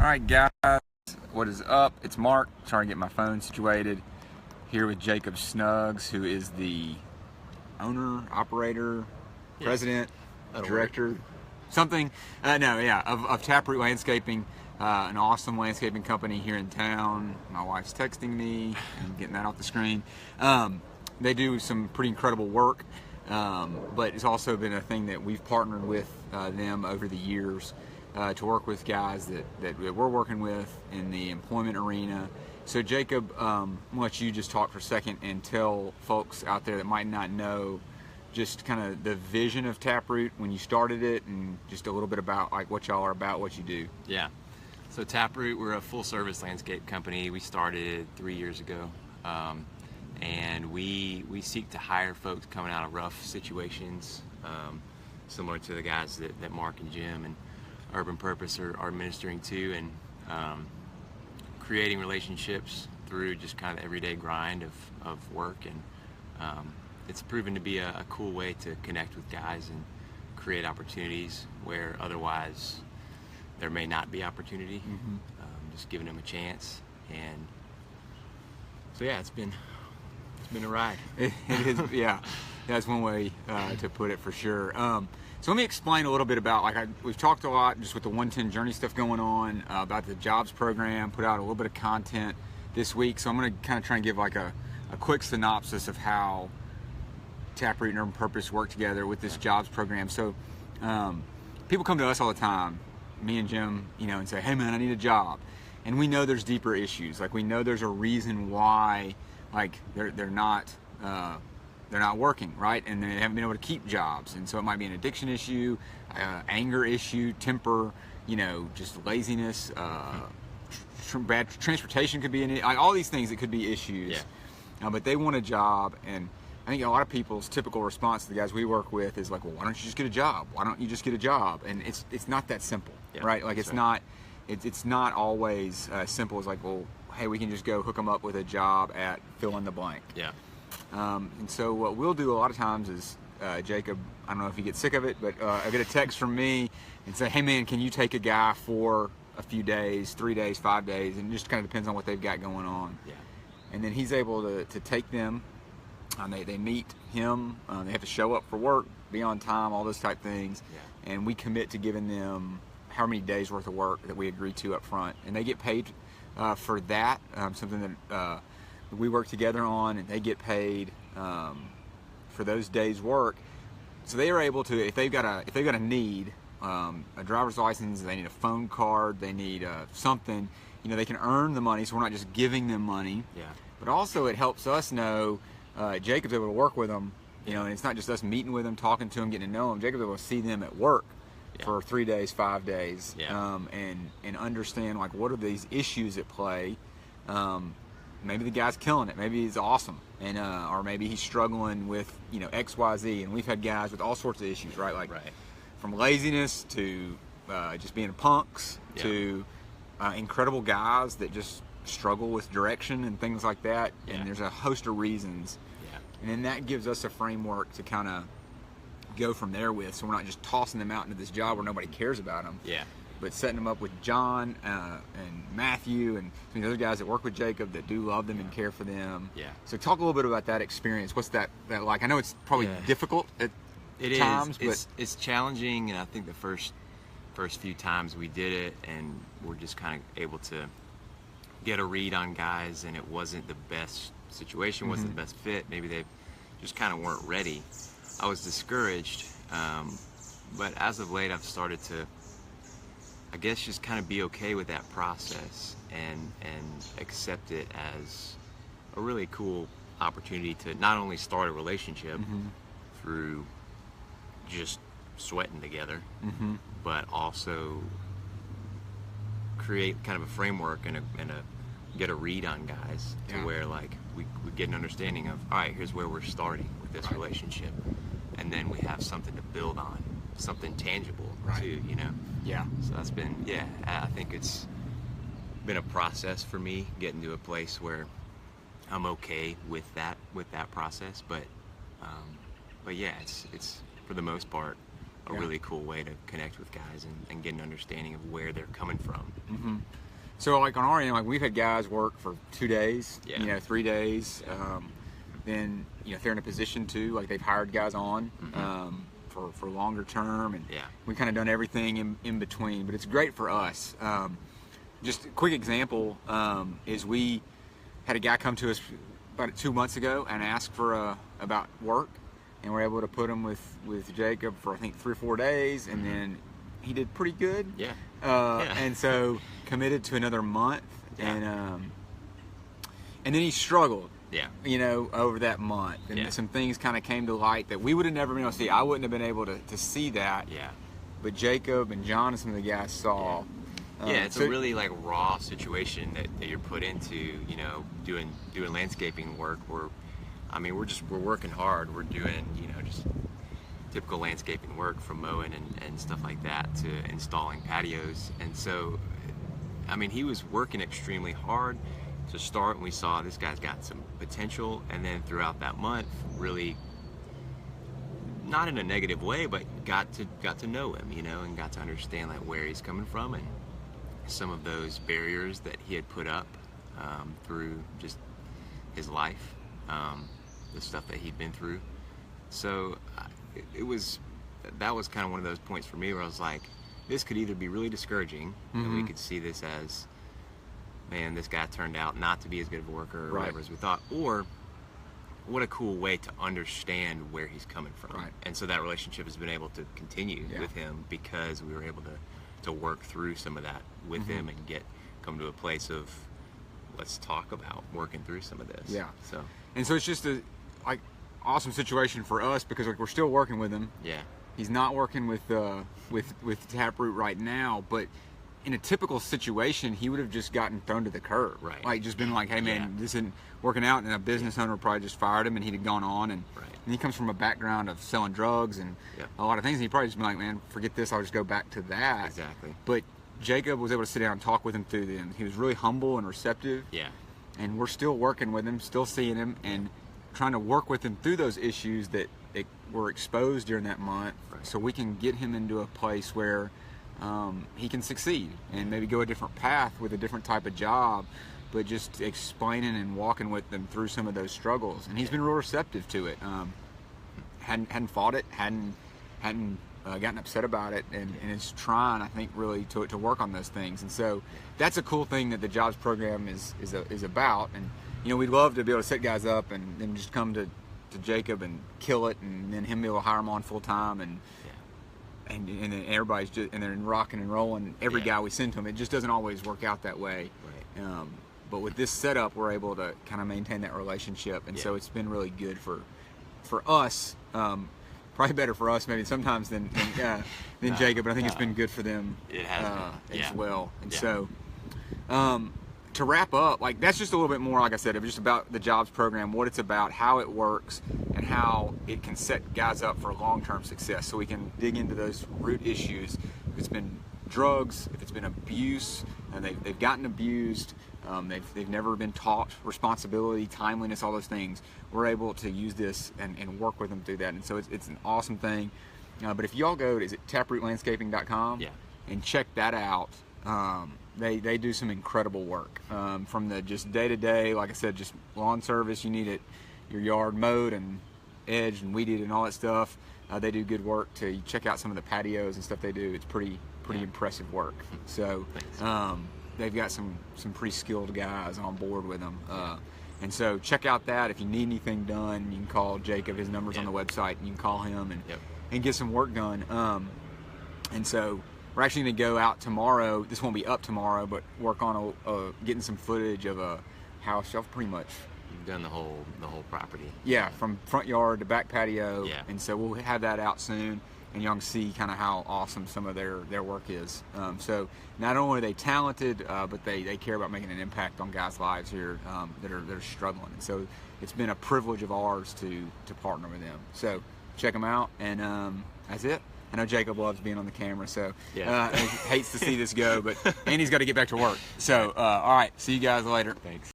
Alright guys, what is up? It's Mark, trying to get my phone situated. Here with Jacob Snuggs, who is the owner, operator, president, director, something, of Taproot Landscaping, an awesome landscaping company here in town. My wife's texting me, I'm getting that off the screen. They do some pretty incredible work, but it's also been a thing that we've partnered with them over the years to work with guys that we're working with in the employment arena. So Jacob, I'm gonna let you just talk for a second and tell folks out there that might not know just kind of the vision of Taproot when you started it, and just a little bit about like what y'all are about, what you do. Yeah. So Taproot, we're a full-service landscape company. We started 3 years ago, and we seek to hire folks coming out of rough situations, similar to the guys that Mark and Jim and Urban Purpose are ministering to, and creating relationships through just kind of everyday grind of work. And it's proven to be a cool way to connect with guys and create opportunities where otherwise there may not be opportunity. Just giving them a chance. And so yeah, it's been a ride. It is, yeah. That's one way to put it for sure. So let me explain a little bit about, we've talked a lot just with the 110 Journey stuff going on, about the jobs program, put out a little bit of content this week. So I'm going to kind of try and give like a quick synopsis of how Taproot and Urban Purpose work together with this jobs program. So people come to us all the time, me and Jim, and say, hey man, I need a job. And we know there's deeper issues. Like we know there's a reason why they're not working, right? And they haven't been able to keep jobs. And so it might be an addiction issue, anger issue, temper, just laziness, bad transportation could be all these things that could be issues. Yeah. But they want a job, and I think a lot of people's typical response to the guys we work with is like, well, why don't you just get a job? Why don't you just get a job? And it's not that simple, right? Like it's not always as simple as like, well, hey, we can just go hook them up with a job at fill in the blank. Yeah. And so what we'll do a lot of times is, Jacob, I don't know if you get sick of it, but I get a text from me and say, hey man, can you take a guy for a few days, 3 days, 5 days, and it just kind of depends on what they've got going on. Yeah. And then he's able to take them, they meet him, they have to show up for work, be on time, all those type things. Yeah. And we commit to giving them how many days worth of work that we agree to up front. And they get paid for that, something that we work together on, and they get paid for those days work. So they are able to, if they've got a need, a driver's license, they need a phone card, they need something, they can earn the money, so we're not just giving them money. Yeah. But also it helps us know Jacob's able to work with them, and it's not just us meeting with them, talking to them, getting to know them. Jacob's able to see them at work for 3 days, 5 days, and understand like what are these issues at play. Maybe the guy's killing it, maybe he's awesome, and or maybe he's struggling with X, Y, Z. And we've had guys with all sorts of issues, right? From laziness to just being punks to incredible guys that just struggle with direction and things like that. And there's a host of reasons. And then that gives us a framework to kind of go from there with, so we're not just tossing them out into this job where nobody cares about them. But setting them up with John and Matthew and some of the other guys that work with Jacob that do love them and care for them. So talk a little bit about that experience. What's that like? I know it's probably difficult at times, but it's challenging. And I think the first few times we did it, and we're just kind of able to get a read on guys, and it wasn't the best situation, wasn't the best fit. Maybe they just kind of weren't ready. I was discouraged, but as of late, I've started to, I guess, just kind of be okay with that process and accept it as a really cool opportunity to not only start a relationship through just sweating together, but also create kind of a framework and get a read on guys to where like we get an understanding of, all right, here's where we're starting with this relationship, and then we have something to build on, something tangible too, So that's been, I think it's been a process for me getting to a place where I'm okay with that process, but yeah, it's for the most part a really cool way to connect with guys and get an understanding of where they're coming from So like on our end, like we've had guys work for 2 days, 3 days. Then if they're in a position to, like they've hired guys on for longer term, and we've kind of done everything in between. But it's great for us. Just a quick example is we had a guy come to us about 2 months ago and ask for about work, and we're able to put him with Jacob for I think 3 or 4 days, and then he did pretty good. And so committed to another month, and then he struggled. Over that month, and some things kind of came to light that we would have never been able to see. I wouldn't have been able to see that. But Jacob and John and some of the guys saw. It's a really like raw situation that you're put into. Doing landscaping work. We're working hard. We're doing just typical landscaping work, from mowing and stuff like that to installing patios. And so, he was working extremely hard to start, and we saw this guy's got some potential, and then throughout that month, really not in a negative way, but got to know him, and got to understand like where he's coming from and some of those barriers that he had put up through just his life, the stuff that he'd been through. So that was kind of one of those points for me where I was like, this could either be really discouraging, and we could see this as, man, this guy turned out not to be as good of a worker or whatever as we thought, or what a cool way to understand where he's coming from. And so that relationship has been able to continue with him because we were able to work through some of that with him and come to a place of, let's talk about working through some of this. So it's just a awesome situation for us because we're still working with him. He's not working with Taproot right now, but in a typical situation, he would have just gotten thrown to the curb. Like, just been like, hey, man, this isn't working out, and a business owner probably just fired him, and he'd have gone on. And he comes from a background of selling drugs and a lot of things, and he'd probably just been like, man, forget this, I'll just go back to that. But Jacob was able to sit down and talk with him through them. He was really humble and receptive. And we're still working with him, still seeing him, and trying to work with him through those issues that were exposed during that month, so we can get him into a place where he can succeed and maybe go a different path with a different type of job, but just explaining and walking with them through some of those struggles. And he's been real receptive to it. Hadn't fought it, hadn't gotten upset about it, and is trying, I think, really to work on those things. And so that's a cool thing that the jobs program is about. And we'd love to be able to set guys up and then just come to Jacob and kill it, and then him be able to hire him on full time, and then everybody's just, and they're rocking and rolling every guy we send to them. It just doesn't always work out that way. But with this setup, we're able to kind of maintain that relationship, and so it's been really good for us. Probably better for us maybe sometimes than Jacob, but I think it's been good for them as well. And so to wrap up, like, that's just a little bit more, like I said, just about the jobs program, what it's about, how it works, and how it can set guys up for long-term success. So we can dig into those root issues. If it's been drugs, if it's been abuse, and they've gotten abused, they've never been taught responsibility, timeliness, all those things, we're able to use this and work with them through that. And so it's an awesome thing. But if y'all go, is it taprootlandscaping.com? And check that out. They do some incredible work, from the just day-to-day, like I said, just lawn service. You need your yard mowed and edged and weeded and all that stuff. They do good work to check out some of the patios and stuff they do. It's pretty impressive work. So they've got some pretty skilled guys on board with them. And so check out that. If you need anything done, you can call Jacob. His number's on the website, and you can call him and get some work done. And so we're actually going to go out tomorrow. This won't be up tomorrow, but work on getting some footage of a house. Y'all pretty much You've done the whole property. From front yard to back patio. And so we'll have that out soon, and y'all can see kind of how awesome some of their work is. So not only are they talented, but they care about making an impact on guys' lives here that are struggling. And so it's been a privilege of ours to partner with them. So check them out, and that's it. I know Jacob loves being on the camera, so he hates to see this go, and he's got to get back to work. So, all right, see you guys later. Thanks.